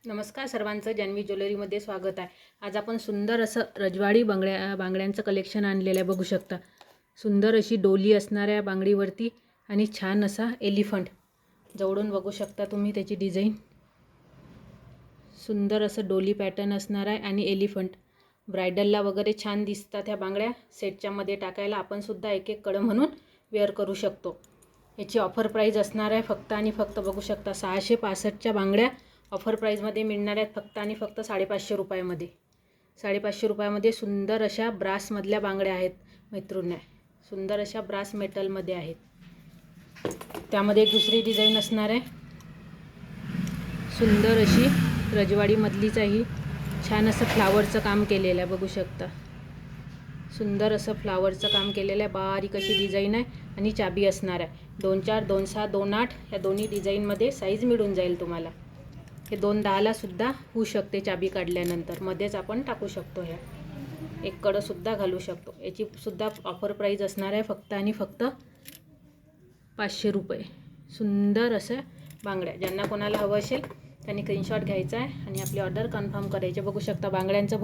नमस्कार सर्वांचं, जान्हवी ज्वेलरीमध्ये स्वागत आहे। आज आपण सुंदर असं रजवाडी बांगड्यांचं कलेक्शन आणलेलं आहे। बघू शकता सुंदर अशी डोली असणाऱ्या बांगडीवरती आणि छान असा एलिफंट जवळून बघू शकता तुम्ही त्याची डिझाइन। सुंदर असं डोली पॅटर्न असणार आहे आणि एलिफंट ब्राइडलला वगैरे छान दिसतात ह्या बांगड्या। सेटच्या मध्ये टाकायला आपण सुद्धा एक एक कड म्हणून वेअर करू शकतो। याची ऑफर प्राइस असणार आहे फक्त आणि फक्त बघू शकता 665च्या बांगड्या ऑफर प्राइसमध्ये मिळणार आहेत फक्त आणि फक्त 550 रुपयामध्ये। 550 रुपयामध्ये सुंदर अशा ब्रासमधल्या बांगड्या आहेत मैत्रिणी, सुंदर अशा ब्रास मेटलमध्ये आहेत। त्यामध्ये एक दुसरी डिझाइन असणार आहे सुंदर अशी रजवाडीमधलीच छान असं फ्लावरचं काम केलेलं आहे। बघू शकता सुंदर असं फ्लावरचं काम केलेलं आहे, बारीक अशी डिझाइन आहे आणि चाबी असणार आहे। 24, 26, 28 या दोन्ही डिझाइनमध्ये साईज मिळून जाईल तुम्हाला। हे 210ला सुद्धा होऊ शकते चाबी काढल्यानंतर, मध्येच आपण टाकू शकतो। ह्या एक कड सुद्धा घालू शकतो। याची सुद्धा ऑफर प्राइस असणार आहे फक्त आणि फक्त 500 रुपये। सुंदर असं बांगड्या, ज्यांना कोणाला हवं असेल त्यांनी स्क्रीनशॉट घ्यायचा आहे आणि आपली ऑर्डर कन्फर्म करायची। बघू शकता बांगड्यांचं